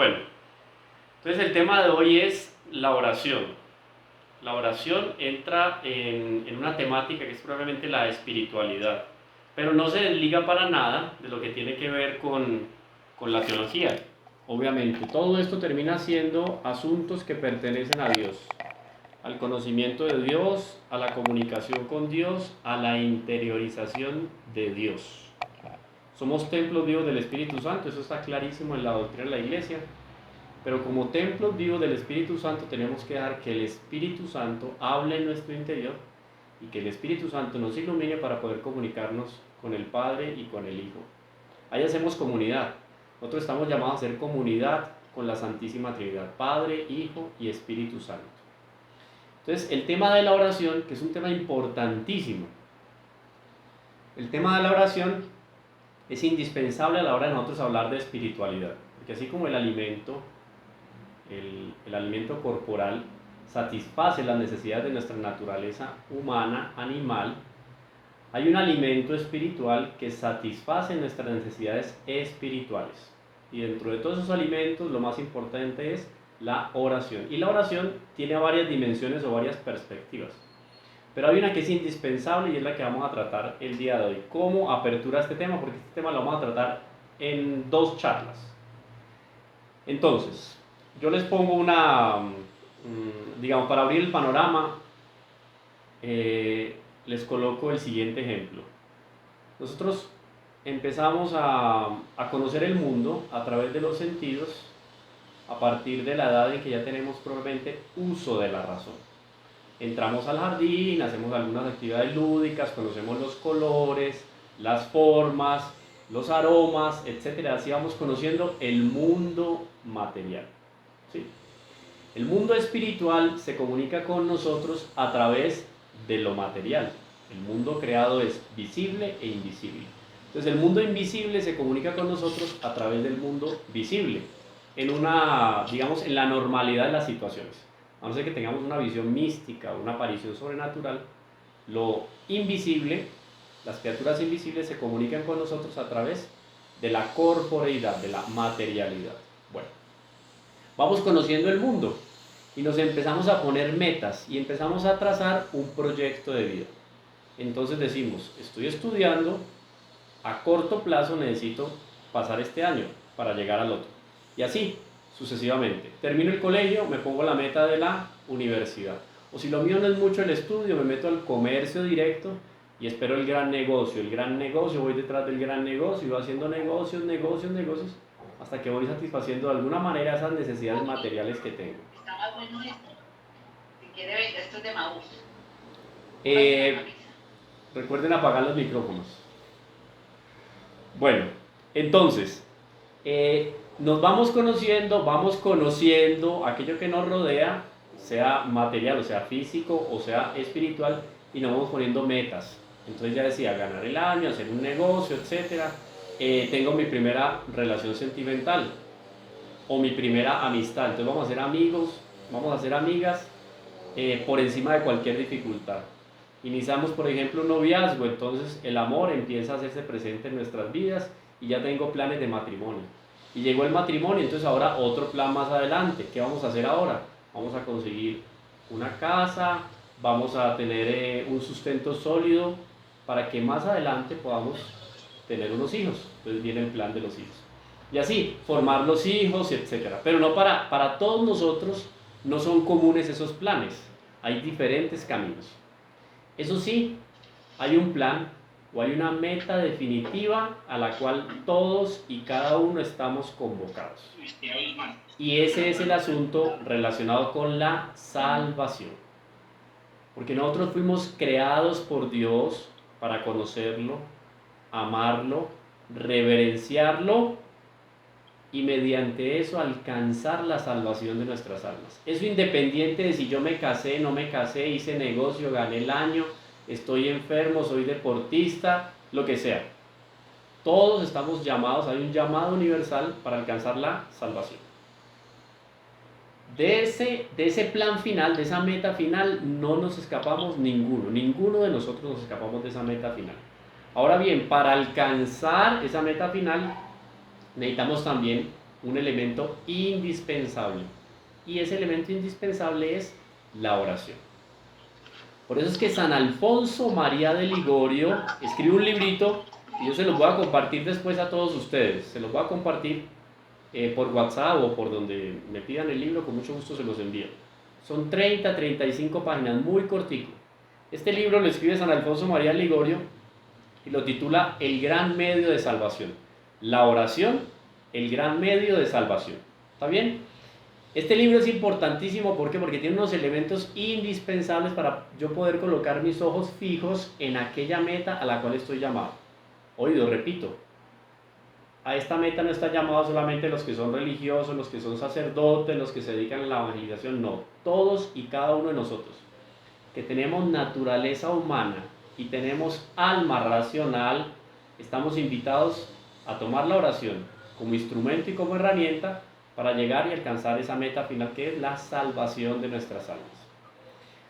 Bueno, entonces el tema de hoy es la oración. La oración entra en una temática que es probablemente la espiritualidad, pero no se desliga para nada de lo que tiene que ver con la teología. Obviamente, todo esto termina siendo asuntos que pertenecen a Dios, al conocimiento de Dios, a la comunicación con Dios, a la interiorización de Dios. Somos templos vivos del Espíritu Santo, eso está clarísimo en la doctrina de la Iglesia. Pero como templos vivos del Espíritu Santo tenemos que dejar que el Espíritu Santo hable en nuestro interior y que el Espíritu Santo nos ilumine para poder comunicarnos con el Padre y con el Hijo. Ahí hacemos comunidad. Nosotros estamos llamados a hacer comunidad con la Santísima Trinidad, Padre, Hijo y Espíritu Santo. Entonces, el tema de la oración, que es un tema importantísimo, el tema de la oración es indispensable a la hora de nosotros hablar de espiritualidad, porque así como el alimento corporal satisface las necesidades de nuestra naturaleza humana, animal, hay un alimento espiritual que satisface nuestras necesidades espirituales. Y dentro de todos esos alimentos, lo más importante es la oración. Y la oración tiene varias dimensiones o varias perspectivas. Pero hay una que es indispensable y es la que vamos a tratar el día de hoy. ¿Cómo apertura este tema? Porque este tema lo vamos a tratar en 2 charlas. Entonces, yo les pongo digamos, para abrir el panorama, les coloco el siguiente ejemplo. Nosotros empezamos a conocer el mundo a través de los sentidos a partir de la edad en que ya tenemos probablemente uso de la razón. Entramos al jardín, hacemos algunas actividades lúdicas, conocemos los colores, las formas, los aromas, etc. Así vamos conociendo el mundo material. ¿Sí? El mundo espiritual se comunica con nosotros a través de lo material. El mundo creado es visible e invisible. Entonces el mundo invisible se comunica con nosotros a través del mundo visible, digamos, en la normalidad de las situaciones. A no ser que tengamos una visión mística o una aparición sobrenatural, lo invisible, las criaturas invisibles se comunican con nosotros a través de la corporeidad, de la materialidad. Bueno, vamos conociendo el mundo y nos empezamos a poner metas y empezamos a trazar un proyecto de vida. Entonces decimos, estoy estudiando, a corto plazo necesito pasar este año para llegar al otro. Y así, sucesivamente. Termino el colegio, me pongo la meta de la universidad. O si lo mío no es mucho el estudio, me meto al comercio directo y espero el gran negocio. El gran negocio, voy detrás del gran negocio y voy haciendo negocios, hasta que voy satisfaciendo de alguna manera esas necesidades materiales que tengo. Está más bueno esto. Si quiere vender, esto es de Maús. Recuerden apagar los micrófonos. Bueno, entonces, nos vamos conociendo aquello que nos rodea, sea material, o sea físico, o sea espiritual, y nos vamos poniendo metas. Entonces ya decía, ganar el año, hacer un negocio, etc. Tengo mi primera relación sentimental, o mi primera amistad. Entonces vamos a ser amigos, vamos a ser amigas, por encima de cualquier dificultad. Iniciamos, por ejemplo, un noviazgo, entonces el amor empieza a hacerse presente en nuestras vidas y ya tengo planes de matrimonio. Y llegó el matrimonio, entonces ahora otro plan más adelante. ¿Qué vamos a hacer ahora? Vamos a conseguir una casa, vamos a tener un sustento sólido para que más adelante podamos tener unos hijos. Entonces viene el plan de los hijos. Y así, formar los hijos, etc. Pero no para todos nosotros no son comunes esos planes. Hay diferentes caminos. Eso sí, hay un plan o hay una meta definitiva a la cual todos y cada uno estamos convocados. Y ese es el asunto relacionado con la salvación. Porque nosotros fuimos creados por Dios para conocerlo, amarlo, reverenciarlo y mediante eso alcanzar la salvación de nuestras almas. Eso independiente de si yo me casé, no me casé, hice negocio, gané el año, estoy enfermo, soy deportista, lo que sea. Todos estamos llamados, hay un llamado universal para alcanzar la salvación. De ese plan final, de esa meta final, no nos escapamos ninguno de nosotros nos escapamos de esa meta final. Ahora bien, para alcanzar esa meta final, necesitamos también un elemento indispensable. Y ese elemento indispensable es la oración. Por eso es que San Alfonso María de Ligorio escribe un librito, y yo se los voy a compartir después a todos ustedes. Se los voy a compartir por WhatsApp o por donde me pidan el libro, con mucho gusto se los envío. Son 35 páginas, muy cortico. Este libro lo escribe San Alfonso María de Ligorio y lo titula El gran medio de salvación. La oración, el gran medio de salvación. ¿Está bien? Este libro es importantísimo, ¿por qué? Porque tiene unos elementos indispensables para yo poder colocar mis ojos fijos en aquella meta a la cual estoy llamado. Oído, repito, a esta meta no están llamados solamente los que son religiosos, los que son sacerdotes, los que se dedican a la evangelización, no. Todos y cada uno de nosotros, que tenemos naturaleza humana y tenemos alma racional, estamos invitados a tomar la oración como instrumento y como herramienta para llegar y alcanzar esa meta final, que es la salvación de nuestras almas.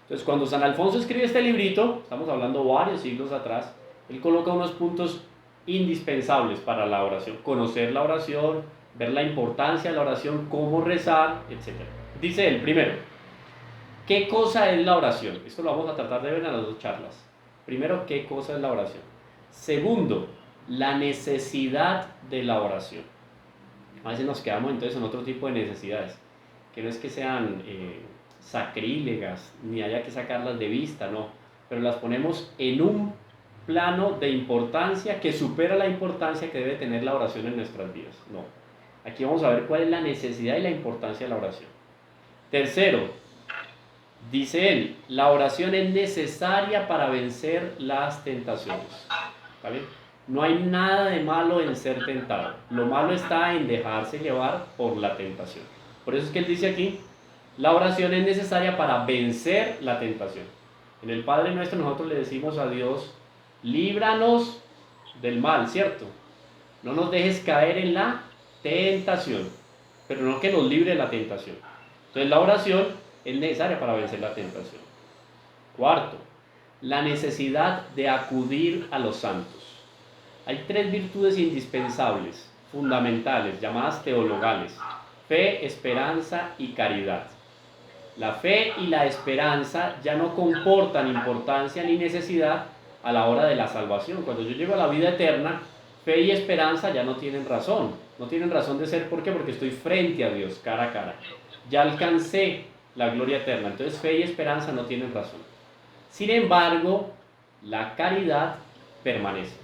Entonces, cuando San Alfonso escribe este librito, estamos hablando varios siglos atrás, él coloca unos puntos indispensables para la oración: conocer la oración, ver la importancia de la oración, cómo rezar, etc. Dice él, primero, ¿qué cosa es la oración? Esto lo vamos a tratar de ver en las dos charlas. Primero, ¿qué cosa es la oración? Segundo, la necesidad de la oración. A veces nos quedamos entonces en otro tipo de necesidades, que no es que sean sacrílegas, ni haya que sacarlas de vista, no, pero las ponemos en un plano de importancia que supera la importancia que debe tener la oración en nuestras vidas. No, aquí vamos a ver cuál es la necesidad y la importancia de la oración. Tercero, dice él, la oración es necesaria para vencer las tentaciones. ¿Está bien? No hay nada de malo en ser tentado. Lo malo está en dejarse llevar por la tentación. Por eso es que él dice aquí, la oración es necesaria para vencer la tentación. En el Padre Nuestro nosotros le decimos a Dios, líbranos del mal, ¿cierto? No nos dejes caer en la tentación, pero no que nos libre de la tentación. Entonces la oración es necesaria para vencer la tentación. Cuarto, la necesidad de acudir a los santos. Hay tres virtudes indispensables, fundamentales, llamadas teologales: fe, esperanza y caridad. La fe y la esperanza ya no comportan importancia ni necesidad a la hora de la salvación. Cuando yo llego a la vida eterna, fe y esperanza ya no tienen razón. No tienen razón de ser. ¿Por qué? Porque estoy frente a Dios, cara a cara. Ya alcancé la gloria eterna. Entonces fe y esperanza no tienen razón. Sin embargo, la caridad permanece.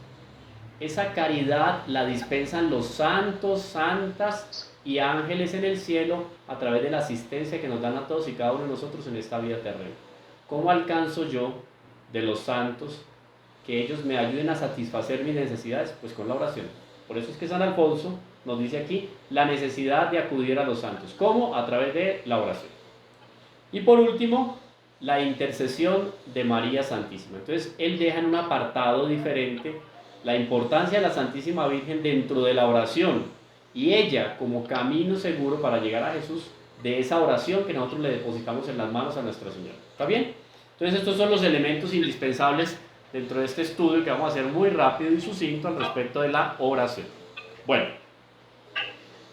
Esa caridad la dispensan los santos, santas y ángeles en el cielo a través de la asistencia que nos dan a todos y cada uno de nosotros en esta vida terrena. ¿Cómo alcanzo yo de los santos que ellos me ayuden a satisfacer mis necesidades? Pues con la oración. Por eso es que San Alfonso nos dice aquí la necesidad de acudir a los santos. ¿Cómo? A través de la oración. Y por último, la intercesión de María Santísima. Entonces él deja en un apartado diferente la importancia de la Santísima Virgen dentro de la oración y ella como camino seguro para llegar a Jesús, de esa oración que nosotros le depositamos en las manos a Nuestra Señora. ¿Está bien? Entonces estos son los elementos indispensables dentro de este estudio que vamos a hacer muy rápido y sucinto al respecto de la oración. Bueno,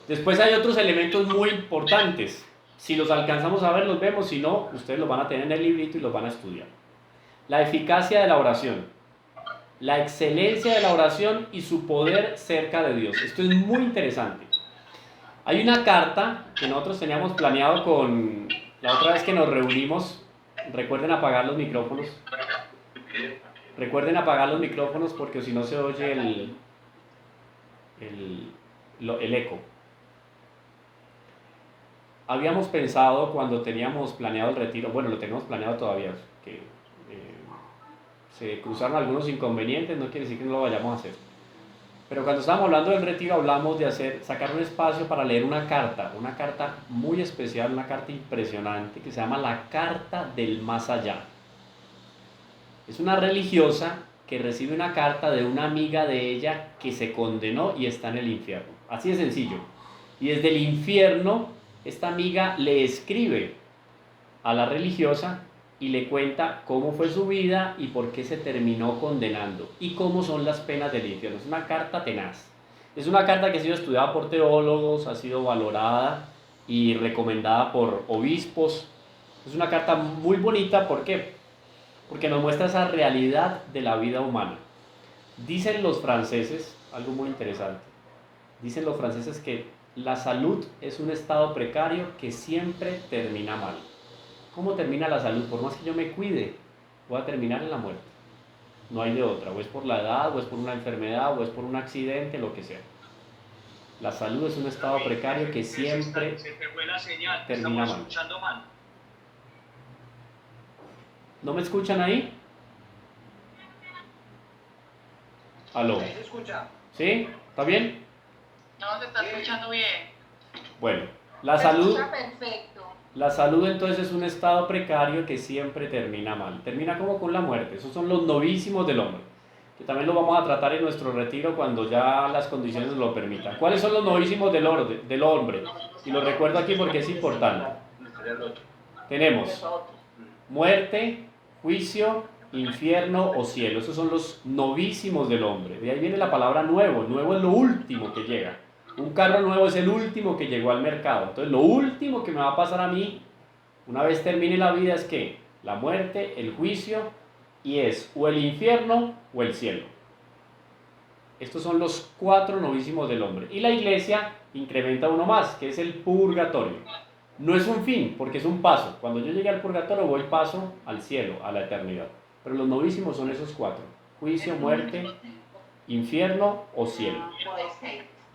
después hay otros elementos muy importantes. Si los alcanzamos a ver, los vemos. Si no, ustedes los van a tener en el librito y los van a estudiar. La eficacia de la oración, la excelencia de la oración y su poder cerca de Dios. Esto es muy interesante. Hay una carta que nosotros teníamos planeado con la otra vez que nos reunimos. Recuerden apagar los micrófonos. Recuerden apagar los micrófonos porque si no se oye el eco. Habíamos pensado cuando teníamos planeado el retiro, bueno, lo tenemos planeado todavía, que se cruzaron algunos inconvenientes, no quiere decir que no lo vayamos a hacer. Pero cuando estábamos hablando del retiro hablamos de sacar un espacio para leer una carta muy especial, una carta impresionante que se llama la Carta del Más Allá. Es una religiosa que recibe una carta de una amiga de ella que se condenó y está en el infierno. Así de sencillo. Y desde el infierno esta amiga le escribe a la religiosa y le cuenta cómo fue su vida y por qué se terminó condenando y cómo son las penas del infierno. Es una carta tenaz. Es una carta que ha sido estudiada por teólogos, ha sido valorada y recomendada por obispos. Es una carta muy bonita, ¿por qué? Porque nos muestra esa realidad de la vida humana. Dicen los franceses, algo muy interesante, dicen los franceses que la salud es un estado precario que siempre termina mal. ¿Cómo termina la salud? Por más que yo me cuide, voy a terminar en la muerte. No hay de otra, o es por la edad, o es por una enfermedad, o es por un accidente, lo que sea. La salud es un estado precario que siempre termina mal. ¿No me escuchan ahí? ¿Aló? ¿Se escucha? ¿Sí? ¿Está bien? No, se está escuchando bien. Bueno, la salud entonces es un estado precario que siempre termina mal. Termina como con la muerte. Esos son los novísimos del hombre, que también lo vamos a tratar en nuestro retiro cuando ya las condiciones nos lo permitan. ¿Cuáles son los novísimos del hombre? Y lo recuerdo aquí porque es importante. Tenemos muerte, juicio, infierno o cielo. Esos son los novísimos del hombre. De ahí viene la palabra nuevo. Nuevo es lo último que llega. Un carro nuevo es el último que llegó al mercado. Entonces lo último que me va a pasar a mí, una vez termine la vida, es que la muerte, el juicio, y es o el infierno o el cielo. Estos son los 4 novísimos del hombre. Y la iglesia incrementa uno más, que es el purgatorio. No es un fin, porque es un paso. Cuando yo llegue al purgatorio voy paso al cielo, a la eternidad. Pero los novísimos son esos 4. Juicio, muerte, infierno o cielo.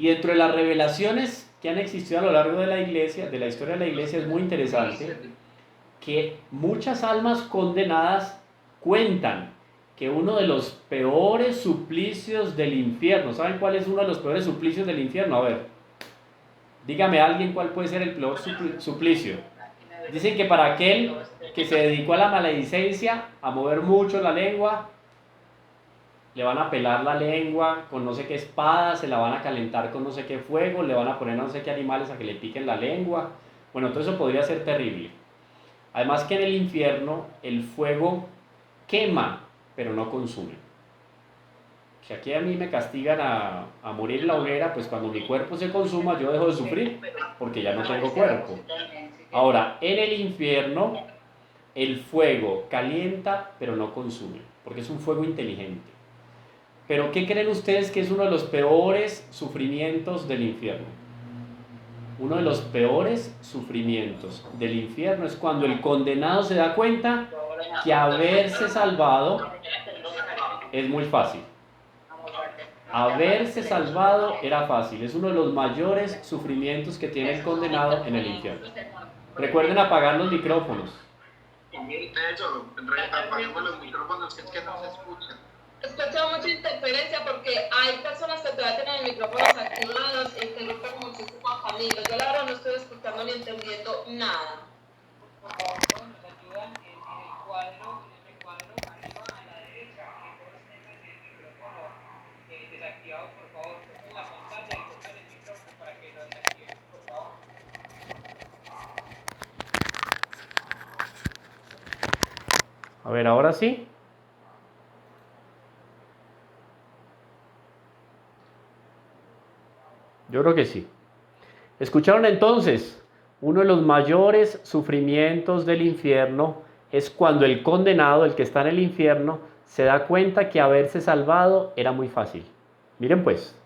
Y dentro de las revelaciones que han existido a lo largo de la iglesia, de la historia de la iglesia, es muy interesante que muchas almas condenadas cuentan que uno de los peores suplicios del infierno, ¿saben cuál es uno de los peores suplicios del infierno? A ver, dígame alguien cuál puede ser el peor suplicio. Dicen que para aquel que se dedicó a la maledicencia, a mover mucho la lengua, le van a pelar la lengua con no sé qué espada, se la van a calentar con no sé qué fuego, le van a poner no sé qué animales a que le piquen la lengua. Bueno, todo eso podría ser terrible. Además que en el infierno el fuego quema, pero no consume. Si aquí a mí me castigan a morir en la hoguera, pues cuando mi cuerpo se consuma yo dejo de sufrir, porque ya no tengo cuerpo. Ahora, en el infierno el fuego calienta, pero no consume, porque es un fuego inteligente. Pero ¿qué creen ustedes que es uno de los peores sufrimientos del infierno? Uno de los peores sufrimientos del infierno es cuando el condenado se da cuenta que haberse salvado es muy fácil. Haberse salvado era fácil. Es uno de los mayores sufrimientos que tiene el condenado en el infierno. Recuerden apagar los micrófonos. Apagamos los micrófonos, que es que no se escuchan. Escucho mucha interferencia porque hay personas que todavía tienen el micrófono activados y interrumpen muchísimo a Camilo. Yo la verdad no estoy escuchando ni entendiendo nada. Por favor, nos ayudan en el cuadro arriba a la derecha, que todos tengan el micrófono desactivado, por favor. Toquen la pantalla y toquen el micrófono para que lo desactiven, por favor. A ver, ahora sí. Yo creo que sí. ¿Escucharon entonces? Uno de los mayores sufrimientos del infierno es cuando el condenado, el que está en el infierno, se da cuenta que haberse salvado era muy fácil. Miren pues.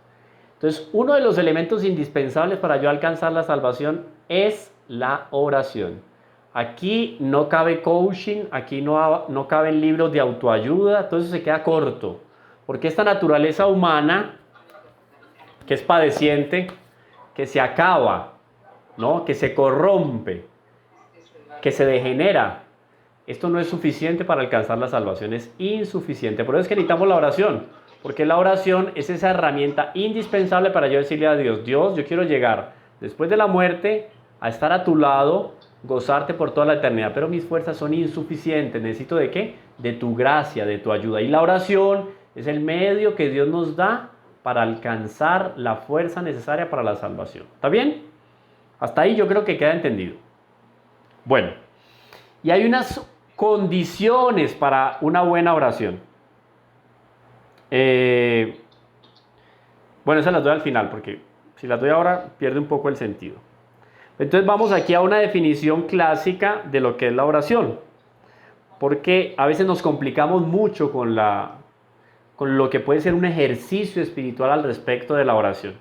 Entonces, uno de los elementos indispensables para yo alcanzar la salvación es la oración. Aquí no cabe coaching, aquí no caben libros de autoayuda, todo eso se queda corto. Porque esta naturaleza humana, que es padeciente, que se acaba, ¿no? Que se corrompe, que se degenera, esto no es suficiente para alcanzar la salvación, es insuficiente. Por eso es que necesitamos la oración, porque la oración es esa herramienta indispensable para yo decirle a Dios: Dios, yo quiero llegar después de la muerte a estar a tu lado, gozarte por toda la eternidad, pero mis fuerzas son insuficientes. ¿Necesito de qué? De tu gracia, de tu ayuda. Y la oración es el medio que Dios nos da para alcanzar la fuerza necesaria para la salvación. ¿Está bien? Hasta ahí yo creo que queda entendido. Bueno, y hay unas condiciones para una buena oración. Bueno, esas las doy al final, porque si las doy ahora pierde un poco el sentido. Entonces vamos aquí a una definición clásica de lo que es la oración, porque a veces nos complicamos mucho con lo que puede ser un ejercicio espiritual al respecto de la oración.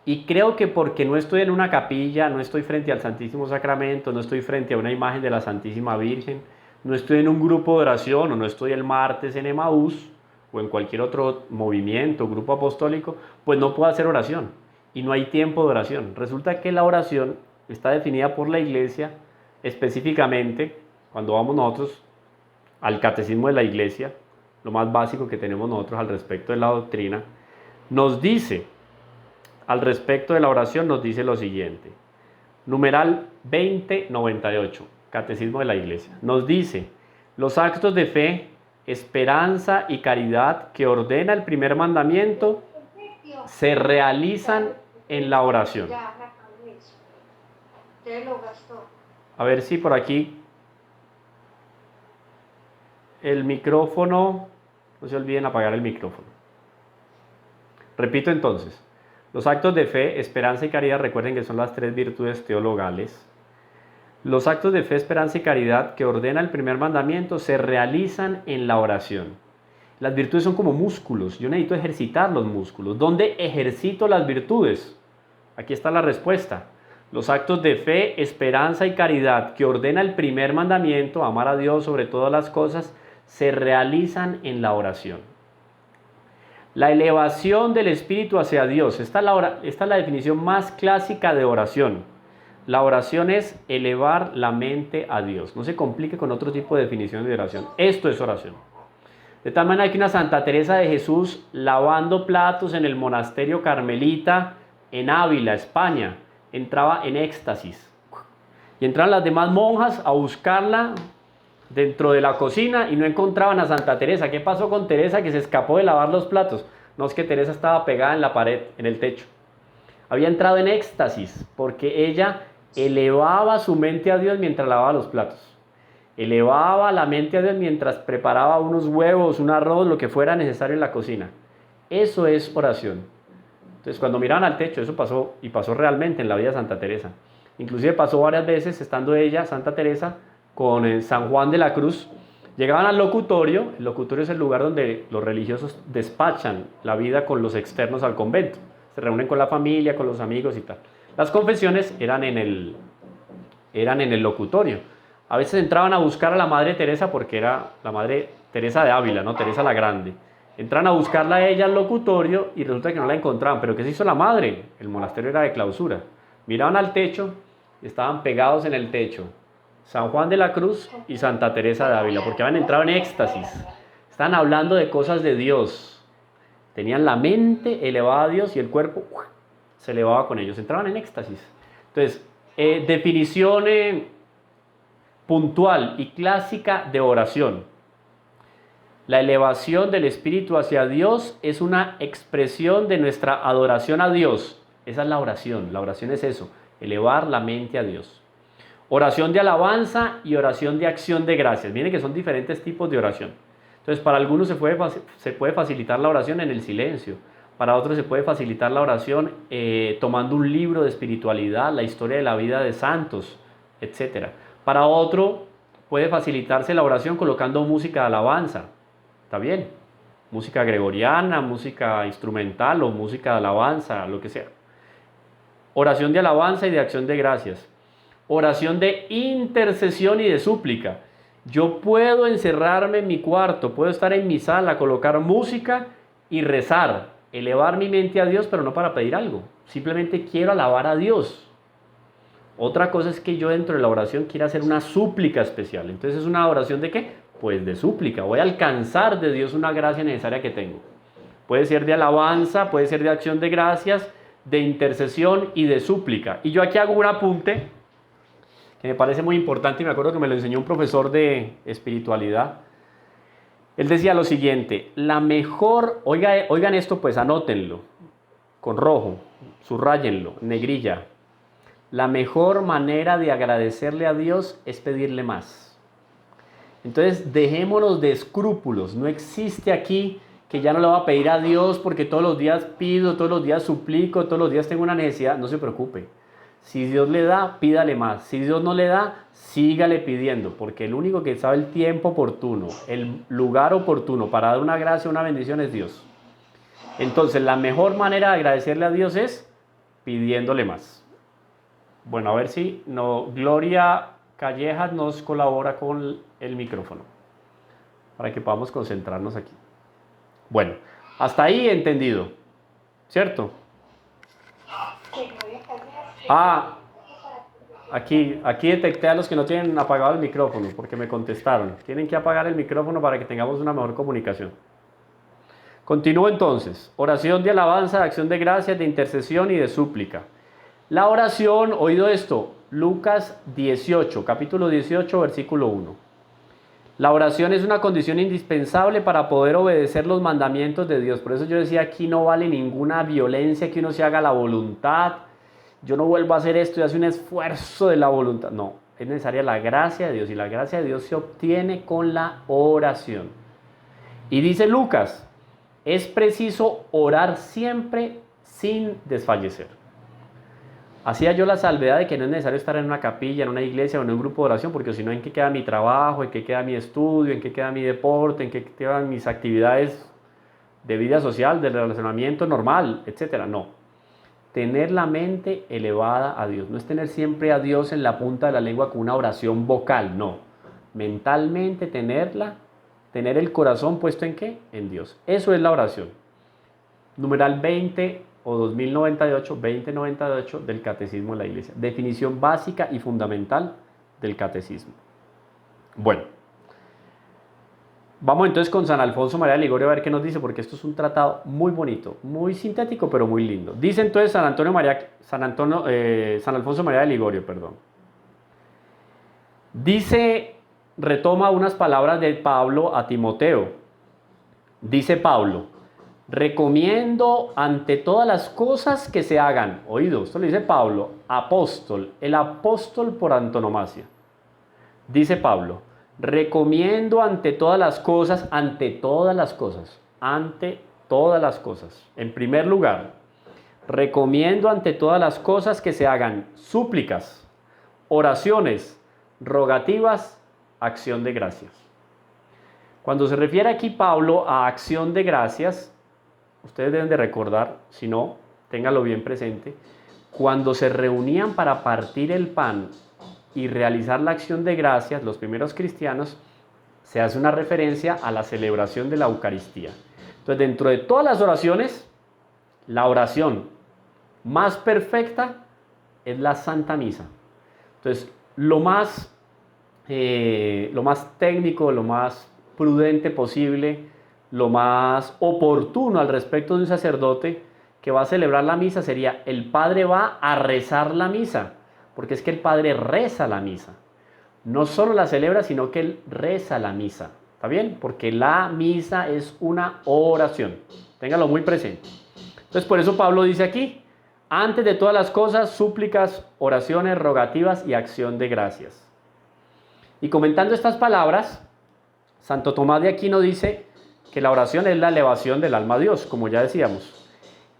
Y creo que porque no estoy en una capilla, no estoy frente al Santísimo Sacramento, no estoy frente a una imagen de la Santísima Virgen, no estoy en un grupo de oración o no estoy el martes en Emaús o en cualquier otro movimiento, grupo apostólico, pues no puedo hacer oración y no hay tiempo de oración. Resulta que la oración está definida por la Iglesia específicamente cuando vamos nosotros al catecismo de la Iglesia, lo más básico que tenemos nosotros al respecto de la doctrina, nos dice, al respecto de la oración, nos dice lo siguiente. Numeral 2098, Catecismo de la Iglesia. Nos dice, los actos de fe, esperanza y caridad que ordena el primer mandamiento se realizan en la oración. A ver si por aquí el micrófono, no se olviden apagar el micrófono. Repito entonces, los actos de fe, esperanza y caridad, recuerden que son las 3 virtudes teologales. Los actos de fe, esperanza y caridad que ordena el primer mandamiento se realizan en la oración. Las virtudes son como músculos, yo necesito ejercitar los músculos. ¿Dónde ejercito las virtudes? Aquí está la respuesta. Los actos de fe, esperanza y caridad que ordena el primer mandamiento, amar a Dios sobre todas las cosas, se realizan en la oración. La elevación del espíritu hacia Dios. Esta es la definición más clásica de oración. La oración es elevar la mente a Dios. No se complique con otro tipo de definición de oración. Esto es oración. De tal manera que una Santa Teresa de Jesús lavando platos en el monasterio carmelita en Ávila, España, entraba en éxtasis. Y entraban las demás monjas a buscarla dentro de la cocina y no encontraban a Santa Teresa. ¿Qué pasó con Teresa que se escapó de lavar los platos? No, es que Teresa estaba pegada en la pared, en el techo. Había entrado en éxtasis porque ella elevaba su mente a Dios mientras lavaba los platos. Elevaba la mente a Dios mientras preparaba unos huevos, un arroz, lo que fuera necesario en la cocina. Eso es oración. Entonces, cuando miraban al techo, eso pasó, y pasó realmente en la vida de Santa Teresa. Inclusive pasó varias veces, estando ella, Santa Teresa, con San Juan de la Cruz. Llegaban al locutorio. El locutorio es el lugar donde los religiosos despachan la vida con los externos al convento. Se reúnen con la familia, con los amigos y tal. Las confesiones eran en el locutorio. A veces entraban a buscar a la Madre Teresa porque era la Madre Teresa de Ávila, ¿no? Teresa la Grande. Entran a buscarla a ella al locutorio y resulta que no la encontraban. ¿Pero qué se hizo la madre? El monasterio era de clausura. Miraban al techo y estaban pegados en el techo San Juan de la Cruz y Santa Teresa de Ávila, porque habían entrado en éxtasis. Estaban hablando de cosas de Dios. Tenían la mente elevada a Dios y el cuerpo se elevaba con ellos. Entraban en éxtasis. Entonces, definición puntual y clásica de oración. La elevación del espíritu hacia Dios es una expresión de nuestra adoración a Dios. Esa es la oración. La oración es eso, elevar la mente a Dios. Oración de alabanza y oración de acción de gracias. Miren que son diferentes tipos de oración. Entonces, para algunos se puede facilitar la oración en el silencio. Para otros se puede facilitar la oración tomando un libro de espiritualidad, la historia de la vida de santos, etc. Para otro puede facilitarse la oración colocando música de alabanza. ¿Está bien? Música gregoriana, música instrumental o música de alabanza, lo que sea. Oración de alabanza y de acción de gracias. Oración de intercesión y de súplica. Yo puedo encerrarme en mi cuarto, puedo estar en mi sala, colocar música y rezar, elevar mi mente a Dios, pero no para pedir algo. Simplemente quiero alabar a Dios. Otra cosa es que yo dentro de la oración quiero hacer una súplica especial. Entonces, ¿es una oración de qué? Pues de súplica. Voy a alcanzar de Dios una gracia necesaria que tengo. Puede ser de alabanza, puede ser de acción de gracias, de intercesión y de súplica. Y yo aquí hago un apunte que me parece muy importante y me acuerdo que me lo enseñó un profesor de espiritualidad. Él decía lo siguiente: la mejor, oigan esto, pues anótenlo con rojo, subrayenlo, negrilla. La mejor manera de agradecerle a Dios es pedirle más. Entonces, dejémonos de escrúpulos. No existe aquí que ya no le voy a pedir a Dios porque todos los días pido, todos los días suplico, todos los días tengo una necesidad. No se preocupe. Si Dios le da, pídale más. Si Dios no le da, sígale pidiendo, porque el único que sabe el tiempo oportuno, el lugar oportuno para dar una gracia, una bendición es Dios. Entonces, la mejor manera de agradecerle a Dios es pidiéndole más. Bueno, a ver si Gloria Callejas nos colabora con el micrófono para que podamos concentrarnos aquí. Bueno, hasta ahí entendido, ¿cierto? Aquí detecté a los que no tienen apagado el micrófono porque me contestaron. Tienen que apagar el micrófono para que tengamos una mejor comunicación. Continúo entonces. Oración de alabanza, de acción de gracias, de intercesión y de súplica. La oración, oído esto, Lucas 18, capítulo 18, versículo 1. La oración es una condición indispensable para poder obedecer los mandamientos de Dios. Por eso yo decía, aquí no vale ninguna violencia, que uno se haga la voluntad. Yo no vuelvo a hacer esto y hace un esfuerzo de la voluntad. No, es necesaria la gracia de Dios y la gracia de Dios se obtiene con la oración. Y dice Lucas, es preciso orar siempre sin desfallecer. Hacía yo la salvedad de que no es necesario estar en una capilla, en una iglesia o en un grupo de oración, porque si no, ¿en qué queda mi trabajo? ¿En qué queda mi estudio? ¿En qué queda mi deporte? ¿En qué quedan mis actividades de vida social, de relacionamiento normal, etcétera? No. Tener la mente elevada a Dios. No es tener siempre a Dios en la punta de la lengua con una oración vocal, no. Mentalmente tener el corazón puesto ¿en qué? En Dios. Eso es la oración. Numeral 20 o 2098 del Catecismo de la Iglesia. Definición básica y fundamental del Catecismo. Bueno, vamos entonces con San Alfonso María de Ligorio a ver qué nos dice, porque esto es un tratado muy bonito, muy sintético, pero muy lindo. Dice entonces San Alfonso María de Ligorio, perdón. Dice, retoma unas palabras de Pablo a Timoteo. Dice Pablo, recomiendo ante todas las cosas que se hagan. Oído, esto lo dice Pablo, apóstol, el apóstol por antonomasia. Dice Pablo, recomiendo ante todas las cosas. En primer lugar, recomiendo ante todas las cosas que se hagan súplicas, oraciones, rogativas, acción de gracias. Cuando se refiere aquí Pablo a acción de gracias, ustedes deben de recordar, si no, ténganlo bien presente, cuando se reunían para partir el pan y realizar la acción de gracias, los primeros cristianos, se hace una referencia a la celebración de la Eucaristía. Entonces, dentro de todas las oraciones, la oración más perfecta es la Santa Misa. Entonces, lo más técnico, lo más prudente posible, lo más oportuno al respecto de un sacerdote que va a celebrar la misa sería, el padre va a rezar la misa, porque es que el padre reza la misa. No solo la celebra, sino que él reza la misa. ¿Está bien? Porque la misa es una oración. Téngalo muy presente. Entonces, por eso Pablo dice aquí, antes de todas las cosas, súplicas, oraciones, rogativas y acción de gracias. Y comentando estas palabras, Santo Tomás de Aquino dice que la oración es la elevación del alma a Dios, como ya decíamos.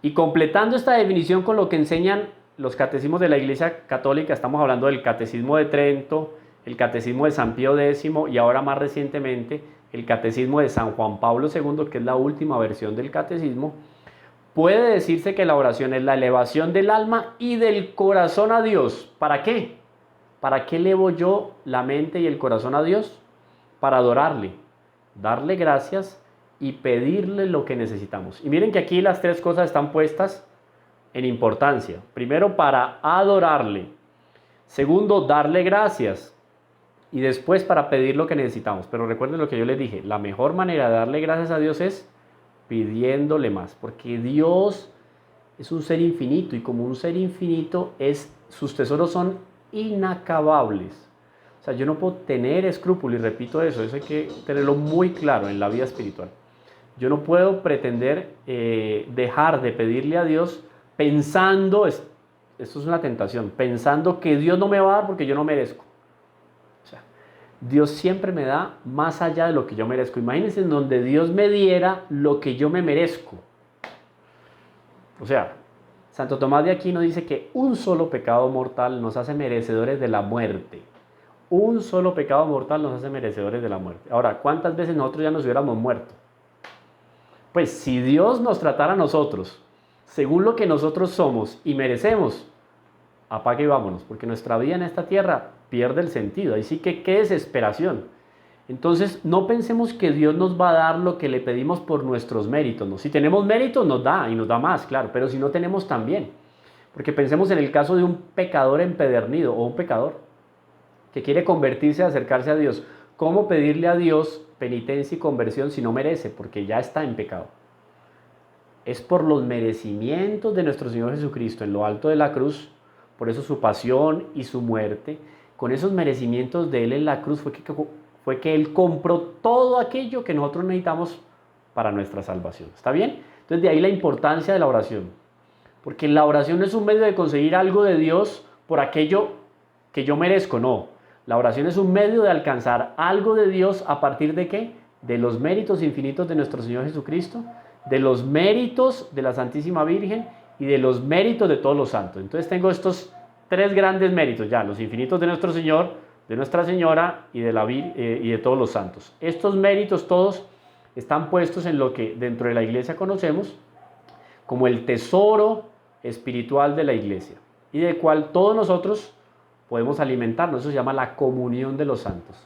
Y completando esta definición con lo que enseñan los catecismos de la Iglesia Católica, estamos hablando del Catecismo de Trento, el Catecismo de San Pío X y ahora más recientemente el Catecismo de San Juan Pablo II, que es la última versión del Catecismo, puede decirse que la oración es la elevación del alma y del corazón a Dios. ¿Para qué? ¿Para qué elevo yo la mente y el corazón a Dios? Para adorarle, darle gracias y pedirle lo que necesitamos. Y miren que aquí las tres cosas están puestas en importancia. Primero, para adorarle. Segundo, darle gracias. Y después, para pedir lo que necesitamos. Pero recuerden lo que yo les dije, la mejor manera de darle gracias a Dios es pidiéndole más. Porque Dios es un ser infinito y como un ser infinito, sus tesoros son inacabables. O sea, yo no puedo tener escrúpulo, y repito eso hay que tenerlo muy claro en la vida espiritual. Yo no puedo pretender dejar de pedirle a Dios pensando, esto es una tentación, pensando que Dios no me va a dar porque yo no merezco. O sea, Dios siempre me da más allá de lo que yo merezco. Imagínense en donde Dios me diera lo que yo me merezco. O sea, Santo Tomás de Aquino dice que un solo pecado mortal nos hace merecedores de la muerte. Un solo pecado mortal nos hace merecedores de la muerte. Ahora, ¿cuántas veces nosotros ya nos hubiéramos muerto? Pues si Dios nos tratara a nosotros según lo que nosotros somos y merecemos, apague y vámonos, porque nuestra vida en esta tierra pierde el sentido. Ahí sí que qué desesperación. Entonces no pensemos que Dios nos va a dar lo que le pedimos por nuestros méritos, ¿no? Si tenemos méritos nos da y nos da más, claro, pero si no tenemos también. Porque pensemos en el caso de un pecador empedernido o un pecador que quiere convertirse, acercarse a Dios. ¿Cómo pedirle a Dios penitencia y conversión si no merece? Porque ya está en pecado. Es por los merecimientos de nuestro Señor Jesucristo en lo alto de la cruz, por eso su pasión y su muerte. Con esos merecimientos de Él en la cruz fue que Él compró todo aquello que nosotros necesitamos para nuestra salvación. ¿Está bien? Entonces de ahí la importancia de la oración. Porque la oración no es un medio de conseguir algo de Dios por aquello que yo merezco, no. La oración es un medio de alcanzar algo de Dios a partir de ¿qué? De los méritos infinitos de nuestro Señor Jesucristo, de los méritos de la Santísima Virgen y de los méritos de todos los santos. Entonces tengo estos tres grandes méritos ya, los infinitos de nuestro Señor, de Nuestra Señora y de todos los santos. Estos méritos todos están puestos en lo que dentro de la iglesia conocemos como el tesoro espiritual de la iglesia y del cual todos nosotros podemos alimentarnos. Eso se llama la comunión de los santos.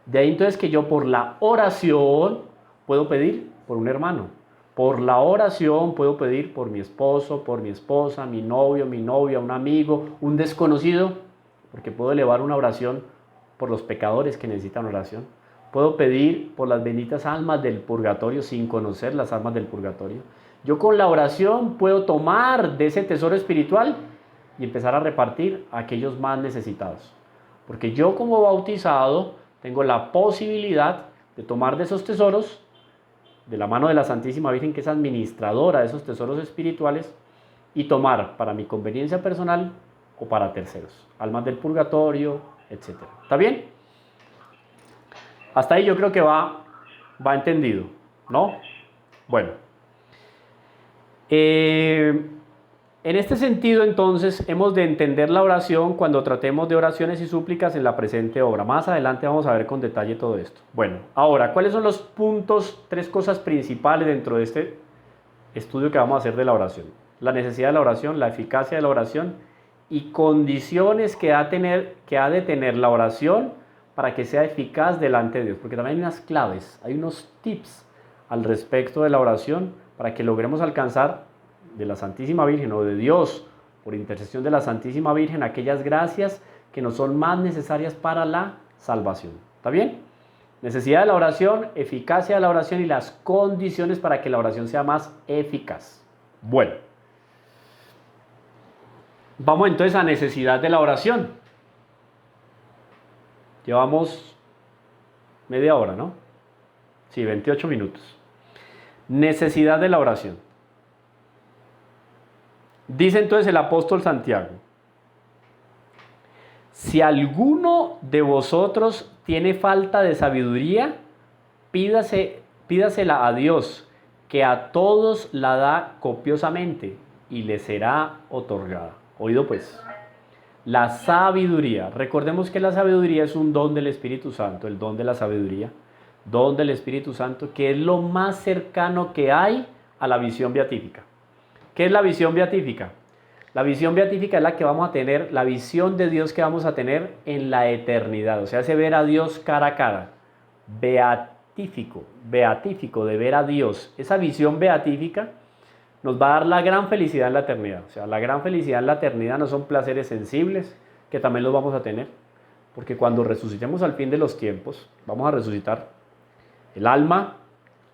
De ahí entonces que yo por la oración puedo pedir por un hermano. Por la oración puedo pedir por mi esposo, por mi esposa, mi novio, mi novia, un amigo, un desconocido, porque puedo elevar una oración por los pecadores que necesitan oración. Puedo pedir por las benditas almas del purgatorio sin conocer las almas del purgatorio. Yo con la oración puedo tomar de ese tesoro espiritual y empezar a repartir a aquellos más necesitados. Porque yo como bautizado tengo la posibilidad de tomar de esos tesoros de la mano de la Santísima Virgen, que es administradora de esos tesoros espirituales, y tomar para mi conveniencia personal o para terceros, almas del purgatorio, etc. ¿Está bien? Hasta ahí yo creo que va entendido, ¿no? Bueno. En este sentido, entonces, hemos de entender la oración cuando tratemos de oraciones y súplicas en la presente obra. Más adelante vamos a ver con detalle todo esto. Bueno, ahora, ¿cuáles son los puntos, tres cosas principales dentro de este estudio que vamos a hacer de la oración? La necesidad de la oración, la eficacia de la oración y condiciones que ha de tener la oración para que sea eficaz delante de Dios. Porque también hay unas claves, hay unos tips al respecto de la oración para que logremos alcanzar de la Santísima Virgen o de Dios, por intercesión de la Santísima Virgen, aquellas gracias que nos son más necesarias para la salvación. ¿Está bien? Necesidad de la oración, eficacia de la oración y las condiciones para que la oración sea más eficaz. Bueno, vamos entonces a necesidad de la oración. Llevamos media hora, ¿no? Sí, 28 minutos. Necesidad de la oración. Dice entonces el apóstol Santiago: si alguno de vosotros tiene falta de sabiduría, pídasela a Dios, que a todos la da copiosamente y le será otorgada. Oído pues, la sabiduría. Recordemos que la sabiduría es un don del Espíritu Santo, el don de la sabiduría, don del Espíritu Santo, que es lo más cercano que hay a la visión beatífica. ¿Qué es la visión beatífica? La visión beatífica es la que vamos a tener, la visión de Dios que vamos a tener en la eternidad. O sea, hace ver a Dios cara a cara. Beatífico, de ver a Dios. Esa visión beatífica nos va a dar la gran felicidad en la eternidad. O sea, la gran felicidad en la eternidad no son placeres sensibles, que también los vamos a tener. Porque cuando resucitemos al fin de los tiempos, vamos a resucitar el alma,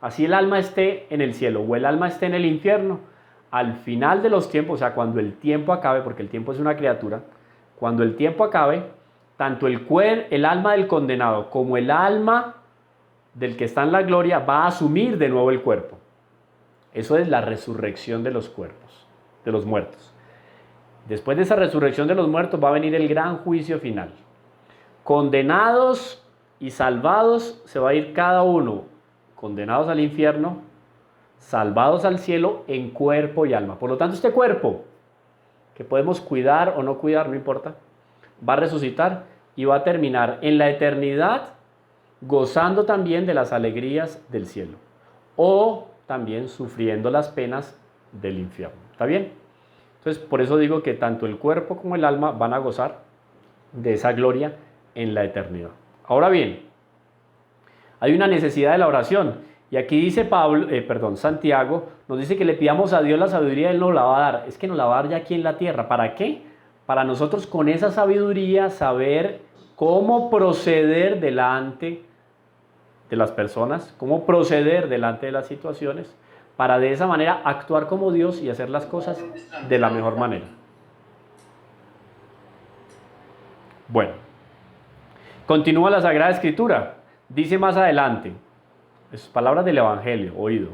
así el alma esté en el cielo o el alma esté en el infierno. Al final de los tiempos, o sea, cuando el tiempo acabe, porque el tiempo es una criatura, cuando el tiempo acabe, tanto el alma del condenado como el alma del que está en la gloria va a asumir de nuevo el cuerpo. Eso es la resurrección de los cuerpos, de los muertos. Después de esa resurrección de los muertos va a venir el gran juicio final. Condenados y salvados se va a ir cada uno, condenados al infierno, salvados al cielo en cuerpo y alma. Por lo tanto, este cuerpo, que podemos cuidar o no cuidar, no importa, va a resucitar y va a terminar en la eternidad gozando también de las alegrías del cielo o también sufriendo las penas del infierno. ¿Está bien? Entonces, por eso digo que tanto el cuerpo como el alma van a gozar de esa gloria en la eternidad. Ahora bien, hay una necesidad de la oración. Y aquí dice Santiago, nos dice que le pidamos a Dios la sabiduría, Él nos la va a dar. Es que nos la va a dar ya aquí en la tierra. ¿Para qué? Para nosotros con esa sabiduría saber cómo proceder delante de las personas, cómo proceder delante de las situaciones, para de esa manera actuar como Dios y hacer las cosas de la mejor manera. Bueno, continúa la Sagrada Escritura. Dice más adelante, es palabras del Evangelio, oído.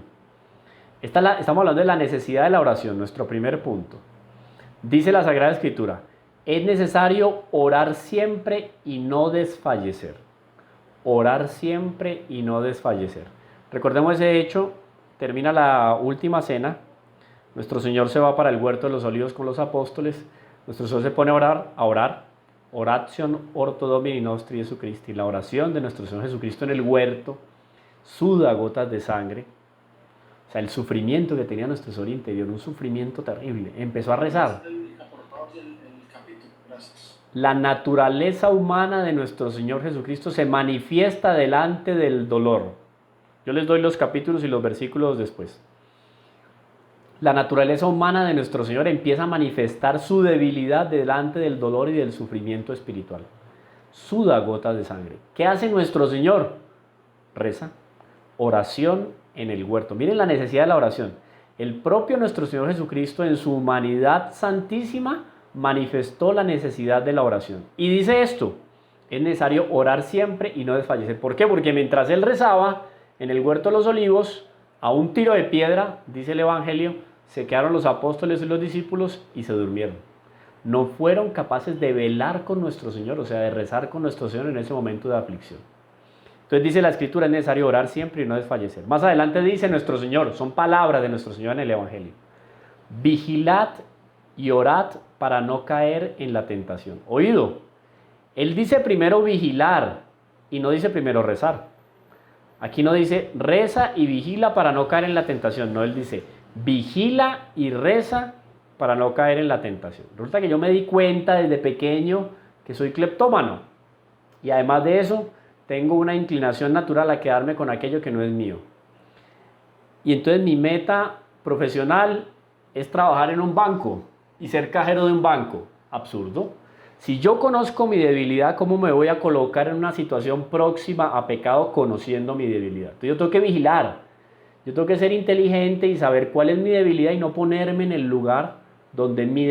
Estamos hablando de la necesidad de la oración, nuestro primer punto. Dice la Sagrada Escritura, es necesario orar siempre y no desfallecer. Orar siempre y no desfallecer. Recordemos ese hecho, termina la última cena, nuestro Señor se va para el huerto de los olivos con los apóstoles, nuestro Señor se pone a orar, Oratio orto Domini nostri Jesu Christi, la oración de nuestro Señor Jesucristo en el huerto, suda gotas de sangre, o sea, el sufrimiento que tenía nuestro Señor interior, un sufrimiento terrible, empezó a rezar. La naturaleza humana de nuestro Señor Jesucristo se manifiesta delante del dolor. Yo les doy los capítulos y los versículos después. La naturaleza humana de nuestro Señor empieza a manifestar su debilidad delante del dolor y del sufrimiento espiritual. Suda gotas de sangre. ¿Qué hace nuestro Señor? Reza. Oración en el huerto. Miren la necesidad de la oración. El propio nuestro Señor Jesucristo en su humanidad santísima manifestó la necesidad de la oración. Y dice esto, es necesario orar siempre y no desfallecer. ¿Por qué? Porque mientras Él rezaba en el huerto de los olivos, a un tiro de piedra, dice el Evangelio, se quedaron los apóstoles y los discípulos y se durmieron. No fueron capaces de velar con nuestro Señor, o sea, de rezar con nuestro Señor en ese momento de aflicción. Entonces dice la Escritura, es necesario orar siempre y no desfallecer. Más adelante dice nuestro Señor, son palabras de nuestro Señor en el Evangelio. Vigilad y orad para no caer en la tentación. Oído, Él dice primero vigilar y no dice primero rezar. Aquí no dice reza y vigila para no caer en la tentación. No, Él dice vigila y reza para no caer en la tentación. Resulta que yo me di cuenta desde pequeño que soy cleptómano. Y además de eso, tengo una inclinación natural a quedarme con aquello que no es mío. Y entonces mi meta profesional es trabajar en un banco y ser cajero de un banco. Absurdo. Si yo conozco mi debilidad, ¿cómo me voy a colocar en una situación próxima a pecado conociendo mi debilidad? Entonces yo tengo que vigilar, yo tengo que ser inteligente y saber cuál es mi debilidad y no ponerme en el lugar donde mi